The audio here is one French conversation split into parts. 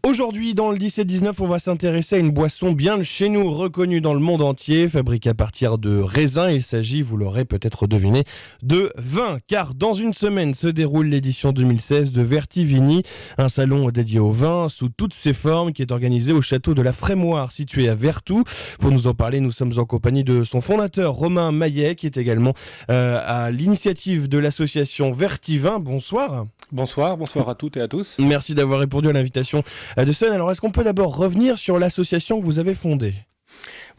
Aujourd'hui, dans le 17-19, on va s'intéresser à une boisson bien de chez nous, reconnue dans le monde entier, fabriquée à partir de raisins. Il s'agit, vous l'aurez peut-être deviné, de vin. Car dans une semaine se déroule l'édition 2016 de Vertivini, un salon dédié au vin sous toutes ses formes qui est organisé au château de la Frémoire, situé à Vertou. Pour nous en parler, nous sommes en compagnie de son fondateur, Romain Maillet, qui est également à l'initiative de l'association Vertivin. Bonsoir. Bonsoir à toutes et à tous. Merci d'avoir répondu à l'invitation de Sun. Alors, est-ce qu'on peut d'abord revenir sur l'association que vous avez fondée ?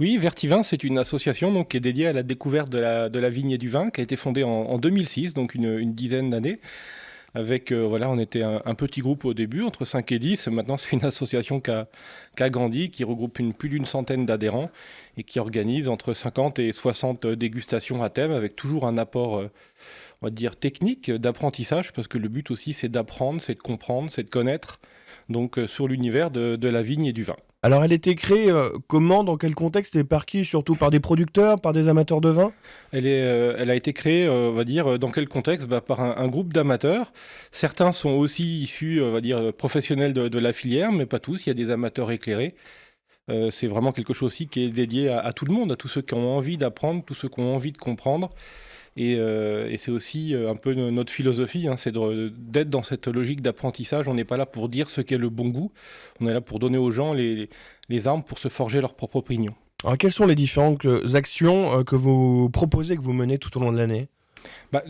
Oui, Vertivin, c'est une association qui est dédiée à la découverte de la vigne et du vin, qui a été fondée en 2006, donc une dizaine d'années. Avec, on était un petit groupe au début, entre 5 et 10. Maintenant, c'est une association qui a grandi, qui regroupe plus d'une centaine d'adhérents et qui organise entre 50 et 60 dégustations à thème, avec toujours un apport, on va dire, technique, d'apprentissage, parce que le but aussi, c'est d'apprendre, c'est de comprendre, c'est de connaître, donc sur l'univers de la vigne et du vin. Alors, elle a été créée comment, dans quel contexte et par qui ? Surtout par des producteurs, par des amateurs de vin ? Elle a été créée, on va dire, dans quel contexte ? Par un groupe d'amateurs. Certains sont aussi issus, on va dire, professionnels de la filière, mais pas tous. Il y a des amateurs éclairés. C'est vraiment quelque chose aussi qui est dédié à tout le monde, à tous ceux qui ont envie d'apprendre, tous ceux qui ont envie de comprendre. Et c'est aussi un peu notre philosophie, c'est d'être dans cette logique d'apprentissage. On n'est pas là pour dire ce qu'est le bon goût, on est là pour donner aux gens les armes pour se forger leur propre opinion. Alors, quelles sont les différentes actions que vous proposez, que vous menez tout au long de l'année ?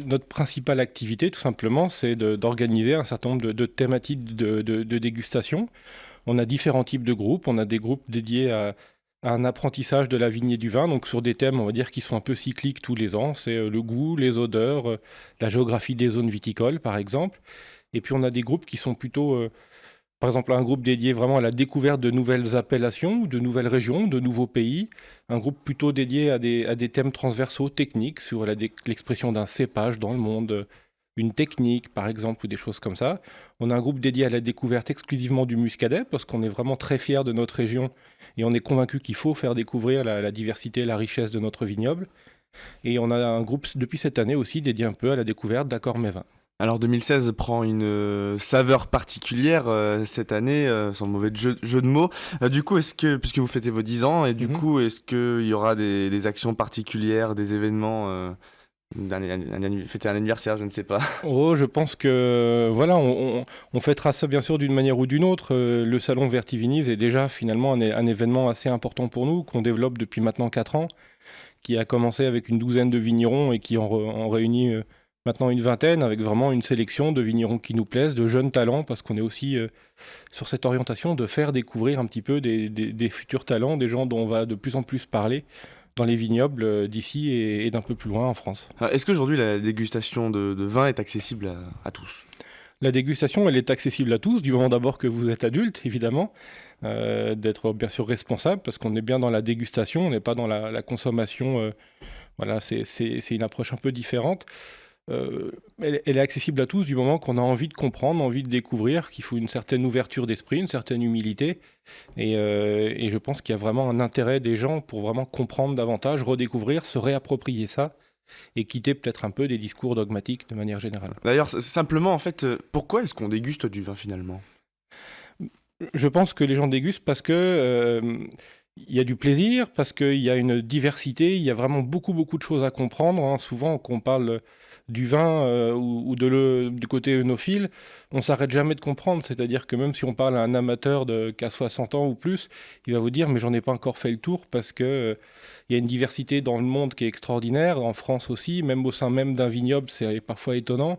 Notre principale activité, tout simplement, c'est d'organiser un certain nombre de thématiques de dégustation. On a différents types de groupes. On a des groupes dédiés à un apprentissage de la vigne et du vin, donc sur des thèmes, on va dire, qui sont un peu cycliques tous les ans. C'est le goût, les odeurs, la géographie des zones viticoles, par exemple. Et puis on a des groupes qui sont plutôt, par exemple, un groupe dédié vraiment à la découverte de nouvelles appellations, de nouvelles régions, de nouveaux pays. Un groupe plutôt dédié à des thèmes transversaux techniques sur l'expression d'un cépage dans le monde, une technique, par exemple, ou des choses comme ça. On a un groupe dédié à la découverte exclusivement du muscadet, parce qu'on est vraiment très fiers de notre région et on est convaincu qu'il faut faire découvrir la diversité, la richesse de notre vignoble. Et on a un groupe depuis cette année aussi dédié un peu à la découverte d'Accords Mévin. Alors 2016 prend une saveur particulière cette année, sans mauvais jeu de mots. Du coup, puisque vous fêtez vos 10 ans, et du coup, est-ce qu'il y aura des actions particulières, des événements fêter un anniversaire, je ne sais pas. Oh, je pense que voilà, on fêtera ça bien sûr d'une manière ou d'une autre. Le salon Vertivinis est déjà finalement un événement assez important pour nous, qu'on développe depuis maintenant 4 ans, qui a commencé avec une douzaine de vignerons et qui en réunit maintenant une vingtaine, avec vraiment une sélection de vignerons qui nous plaisent, de jeunes talents, parce qu'on est aussi sur cette orientation de faire découvrir un petit peu des futurs talents, des gens dont on va de plus en plus parler dans les vignobles d'ici et d'un peu plus loin en France. Est-ce qu'aujourd'hui la dégustation de vin est accessible à tous ? La dégustation, elle est accessible à tous, du moment d'abord que vous êtes adulte, évidemment, d'être bien sûr responsable, parce qu'on est bien dans la dégustation, on n'est pas dans la consommation. Voilà, c'est une approche un peu différente. Elle est accessible à tous du moment qu'on a envie de comprendre, envie de découvrir, qu'il faut une certaine ouverture d'esprit, une certaine humilité. Et je pense qu'il y a vraiment un intérêt des gens pour vraiment comprendre davantage, redécouvrir, se réapproprier ça et quitter peut-être un peu des discours dogmatiques de manière générale. D'ailleurs, simplement, en fait, pourquoi est-ce qu'on déguste du vin finalement ? Je pense que les gens dégustent parce que il y a du plaisir, parce qu'il y a une diversité, il y a vraiment beaucoup de choses à comprendre. Souvent, quand on parle du vin ou du côté œnophile, on s'arrête jamais de comprendre. C'est-à-dire que même si on parle à un amateur qui a 60 ans ou plus, il va vous dire « mais j'en ai pas encore fait le tour » parce que il y a une diversité dans le monde qui est extraordinaire, en France aussi, même au sein même d'un vignoble, c'est parfois étonnant.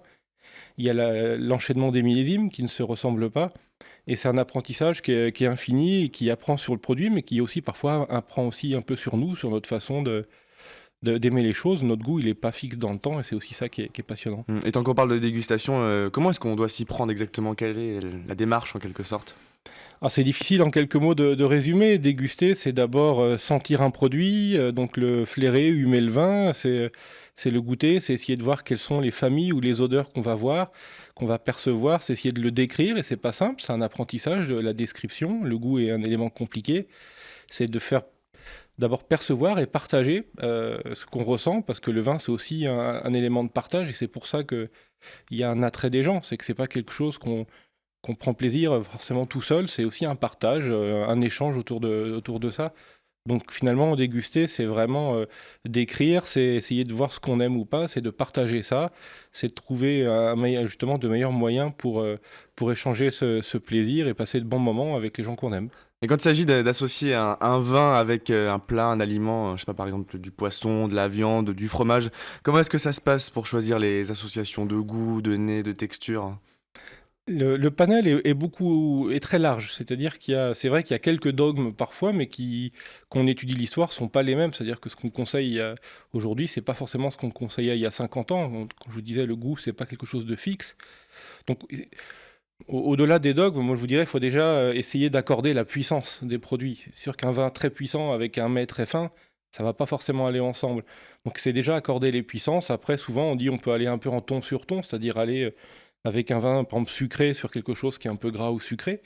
Il y a l'enchaînement des millésimes qui ne se ressemblent pas. Et c'est un apprentissage qui est infini et qui apprend sur le produit, mais qui aussi parfois apprend aussi un peu sur nous, sur notre façon d'aimer les choses. Notre goût, il n'est pas fixe dans le temps et c'est aussi ça qui est passionnant. Et tant qu'on parle de dégustation, comment est-ce qu'on doit s'y prendre exactement ? Quelle est la démarche en quelque sorte ? Alors c'est difficile en quelques mots de résumer. Déguster, c'est d'abord sentir un produit, donc le flairer, humer le vin, c'est le goûter, c'est essayer de voir quelles sont les familles ou les odeurs qu'on va voir, qu'on va percevoir, c'est essayer de le décrire et c'est pas simple, c'est un apprentissage de la description. Le goût est un élément compliqué, c'est de faire d'abord percevoir et partager ce qu'on ressent, parce que le vin c'est aussi un élément de partage et c'est pour ça qu'il y a un attrait des gens, c'est que c'est pas quelque chose qu'on prend plaisir forcément tout seul, c'est aussi un partage, un échange autour de ça. Donc finalement, déguster, c'est vraiment d'écrire, c'est essayer de voir ce qu'on aime ou pas, c'est de partager ça, c'est de trouver justement de meilleurs moyens pour échanger ce plaisir et passer de bons moments avec les gens qu'on aime. Et quand il s'agit d'associer un vin avec un plat, un aliment, je sais pas, par exemple du poisson, de la viande, du fromage, comment est-ce que ça se passe pour choisir les associations de goût, de nez, de texture? Le panel est très large, c'est-à-dire c'est vrai qu'il y a quelques dogmes parfois, mais quand on étudie l'histoire, sont pas les mêmes. C'est-à-dire que ce qu'on conseille aujourd'hui, c'est pas forcément ce qu'on conseillait il y a 50 ans. Quand je vous disais le goût, c'est pas quelque chose de fixe. Donc, au-delà des dogmes, moi je vous dirais, il faut déjà essayer d'accorder la puissance des produits. C'est sûr qu'un vin très puissant avec un mets très fin, ça va pas forcément aller ensemble. Donc c'est déjà accorder les puissances. Après, souvent on dit on peut aller un peu en ton sur ton, c'est-à-dire aller avec un vin, par exemple, sucré sur quelque chose qui est un peu gras ou sucré.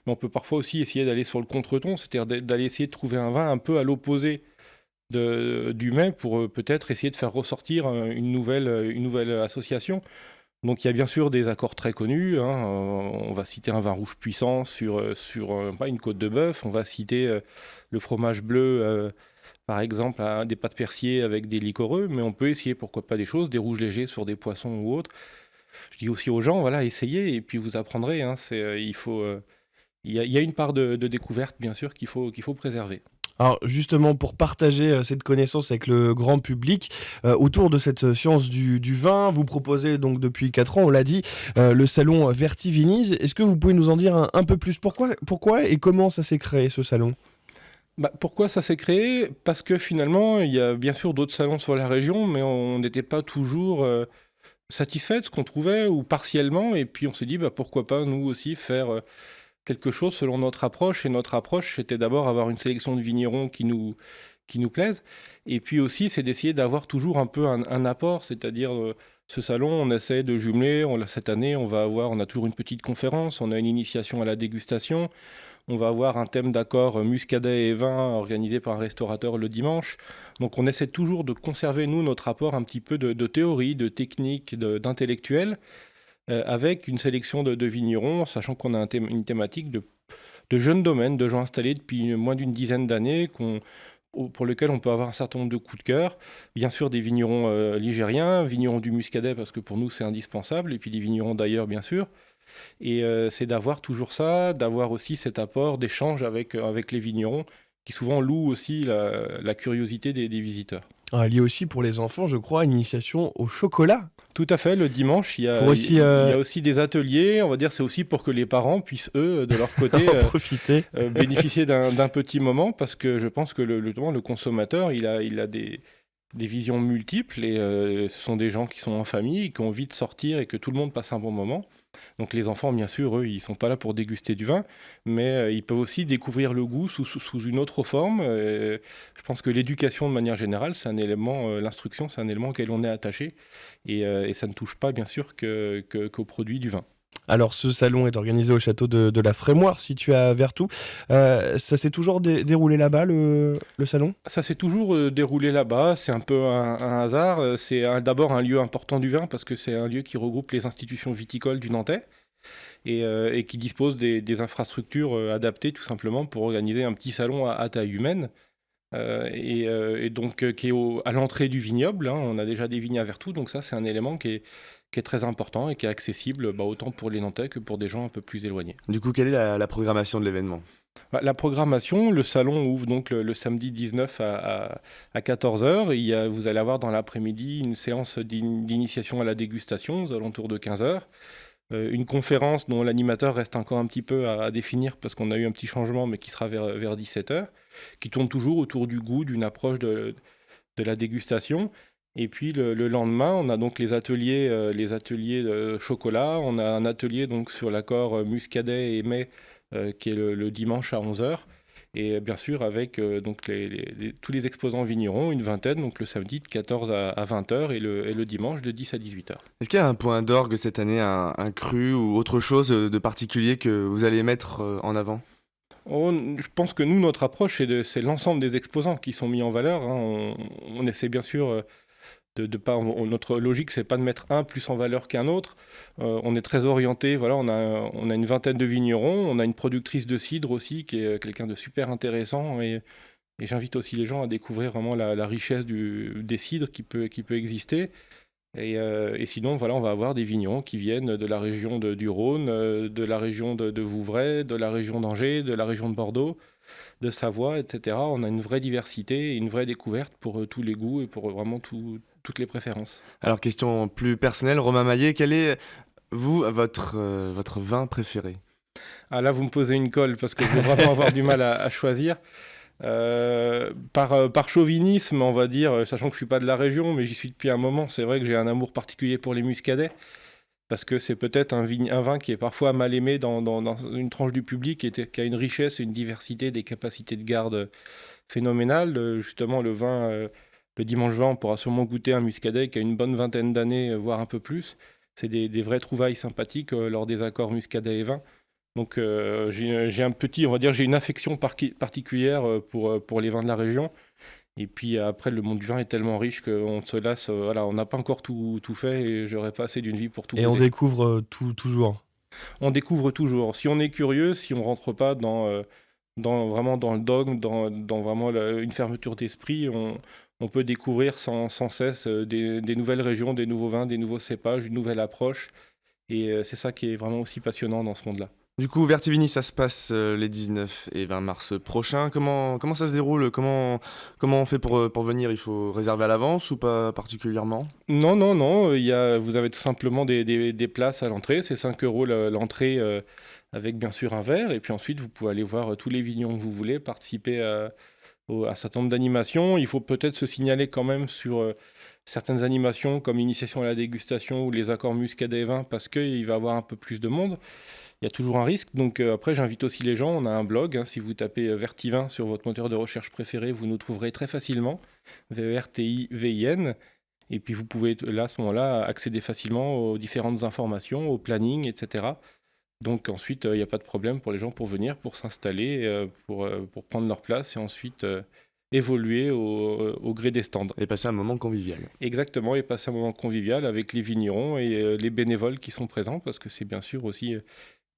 Mais on peut parfois aussi essayer d'aller sur le contre-ton, c'est-à-dire d'aller essayer de trouver un vin un peu à l'opposé du mets pour peut-être essayer de faire ressortir une nouvelle association. Donc il y a bien sûr des accords très connus, hein. On va citer un vin rouge puissant sur pas une côte de bœuf. On va citer le fromage bleu, par exemple, des pâtes persillées avec des liquoreux. Mais on peut essayer, pourquoi pas, des choses, des rouges légers sur des poissons ou autres. Je dis aussi aux gens, voilà, essayez et puis vous apprendrez, hein. Il y a une part de découverte, bien sûr, qu'il faut préserver. Alors justement, pour partager cette connaissance avec le grand public, autour de cette science du vin, vous proposez donc depuis 4 ans, on l'a dit, le salon Vertivinis. Est-ce que vous pouvez nous en dire un peu plus? Pourquoi et comment ça s'est créé ce salon? Pourquoi ça s'est créé? Parce que finalement, il y a bien sûr d'autres salons sur la région, mais on n'était pas toujours satisfait de ce qu'on trouvait, ou partiellement, et puis on s'est dit, pourquoi pas nous aussi faire quelque chose selon notre approche, et notre approche, c'était d'abord avoir une sélection de vignerons qui nous plaisent, et puis aussi, c'est d'essayer d'avoir toujours un peu un apport, c'est-à-dire, ce salon, on essaie de jumeler, cette année, on a toujours une petite conférence, on a une initiation à la dégustation, on va avoir un thème d'accord muscadet et vin organisé par un restaurateur le dimanche. Donc on essaie toujours de conserver, nous, notre apport un petit peu de théorie, de technique, d'intellectuel, avec une sélection de vignerons, sachant qu'on a une thématique de jeunes domaines, de gens installés depuis moins d'une dizaine d'années, pour lesquels on peut avoir un certain nombre de coups de cœur. Bien sûr, des vignerons ligériens, vignerons du muscadet, parce que pour nous, c'est indispensable, et puis des vignerons d'ailleurs, bien sûr. Et c'est d'avoir toujours ça, d'avoir aussi cet apport d'échange avec les vignerons, qui souvent louent aussi la curiosité des visiteurs. Il y a aussi pour les enfants, je crois, une initiation au chocolat. Tout à fait, le dimanche, il y a aussi des ateliers, on va dire, c'est aussi pour que les parents puissent, eux, de leur côté, profiter. bénéficier d'un petit moment, parce que je pense que le consommateur, il a des visions multiples, et ce sont des gens qui sont en famille, qui ont envie de sortir et que tout le monde passe un bon moment. Donc les enfants, bien sûr, eux, ils sont pas là pour déguster du vin, mais ils peuvent aussi découvrir le goût sous une autre forme. Je pense que l'éducation, de manière générale, c'est un élément, l'instruction, c'est un élément auquel on est attaché, et ça ne touche pas, bien sûr, qu'aux produits du vin. Alors ce salon est organisé au château de la Frémoire, situé à Vertou. Ça s'est toujours déroulé là-bas, le salon? Ça s'est toujours déroulé là-bas, c'est un peu un hasard. C'est d'abord un lieu important du vin, parce que c'est un lieu qui regroupe les institutions viticoles du Nantais, et qui dispose des infrastructures adaptées, tout simplement, pour organiser un petit salon à taille humaine. Et donc qui est à l'entrée du vignoble, hein. On a déjà des vignes à Vertou, donc ça c'est un élément qui est très important et qui est accessible, autant pour les Nantais que pour des gens un peu plus éloignés. Du coup, quelle est la programmation de l'événement? La programmation, le salon ouvre donc le samedi 19 à 14h. Vous allez avoir dans l'après-midi une séance d'initiation à la dégustation aux alentours de 15h. Une conférence dont l'animateur reste encore un petit peu à définir, parce qu'on a eu un petit changement, mais qui sera vers 17h, qui tourne toujours autour du goût, d'une approche de la dégustation. Et puis le lendemain, on a donc les ateliers de chocolat. On a un atelier donc sur l'accord muscadet et mets, qui est le dimanche à 11h. Et bien sûr, avec donc tous les exposants vignerons, une vingtaine, donc le samedi de 14 à 20h, et le dimanche de 10 à 18h. Est-ce qu'il y a un point d'orgue cette année, un cru ou autre chose de particulier que vous allez mettre en avant? Je pense que nous, notre approche, c'est l'ensemble des exposants qui sont mis en valeur, hein. On essaie bien sûr de pas, notre logique, c'est pas de mettre un plus en valeur qu'un autre. On est très orienté. Voilà, on a une vingtaine de vignerons. On a une productrice de cidre aussi, qui est quelqu'un de super intéressant. Et j'invite aussi les gens à découvrir vraiment la richesse des cidres qui peut exister. Et sinon, voilà, on va avoir des vignerons qui viennent de la région du Rhône, de la région de Vouvray, de la région d'Angers, de la région de Bordeaux, de Savoie, etc. On a une vraie diversité et une vraie découverte pour tous les goûts et pour vraiment toutes les préférences. Alors, question plus personnelle, Romain Maillet, quel est, vous, votre vin préféré? Ah là, vous me posez une colle parce que je vais vraiment avoir du mal à choisir. Par chauvinisme, on va dire, sachant que je ne suis pas de la région, mais j'y suis depuis un moment, c'est vrai que j'ai un amour particulier pour les muscadets, parce que c'est peut-être un vin qui est parfois mal aimé dans une tranche du public, qui a une richesse, une diversité, des capacités de garde phénoménales. Justement, le dimanche 20, on pourra sûrement goûter un muscadet qui a une bonne vingtaine d'années, voire un peu plus. C'est des vraies trouvailles sympathiques lors des accords muscadet et vin. Donc j'ai j'ai une affection particulière pour les vins de la région. Et puis après, le monde du vin est tellement riche qu'on se lasse. Voilà, on n'a pas encore tout fait et j'aurais pas assez d'une vie pour tout Et goûter. on découvre toujours. On découvre toujours. Si on est curieux, si on rentre pas vraiment dans le dogme, dans vraiment une fermeture d'esprit, on peut découvrir sans cesse des nouvelles régions, des nouveaux vins, des nouveaux cépages, une nouvelle approche. Et c'est ça qui est vraiment aussi passionnant dans ce monde-là. Du coup, Vertivini, ça se passe les 19 et 20 mars prochains. Comment ça se déroule? Comment on fait pour venir? Il faut réserver à l'avance ou pas particulièrement? Non. Vous avez tout simplement des places à l'entrée. C'est 5 € l'entrée avec bien sûr un verre. Et puis ensuite, vous pouvez aller voir tous les vignerons que vous voulez, participer à un certain nombre d'animations. Il faut peut-être se signaler quand même sur certaines animations comme l'initiation à la dégustation ou les accords muscadet et vin parce qu'il va y avoir un peu plus de monde. Il y a toujours un risque. Donc après, j'invite aussi les gens. On a un blog. Si vous tapez Vertivin sur votre moteur de recherche préféré, vous nous trouverez très facilement. VERTIVIN. Et puis vous pouvez là, à ce moment-là, accéder facilement aux différentes informations, au planning, etc. Donc ensuite, il n'y a pas de problème pour les gens pour venir, pour s'installer, pour prendre leur place et ensuite évoluer au gré des stands. Et passer un moment convivial. Exactement, et passer un moment convivial avec les vignerons et les bénévoles qui sont présents, parce que c'est bien sûr aussi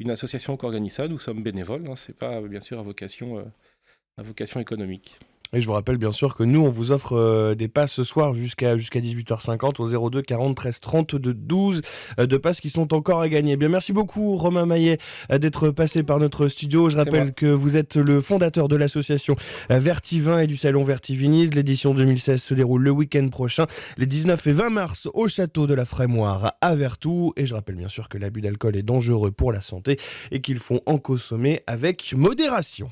une association qui organise ça. Nous sommes bénévoles, ce n'est pas bien sûr à vocation économique. Et je vous rappelle bien sûr que nous, on vous offre des passes ce soir jusqu'à 18h50 au 02 40 13 32 12 de passes qui sont encore à gagner. Bien, merci beaucoup Romain Maillet d'être passé par notre studio. Je rappelle que vous êtes le fondateur de l'association Vertivin et du salon Vertivinise. L'édition 2016 se déroule le week-end prochain, les 19 et 20 mars au château de la Frémoire à Vertou. Et je rappelle bien sûr que l'abus d'alcool est dangereux pour la santé et qu'il faut en consommer avec modération.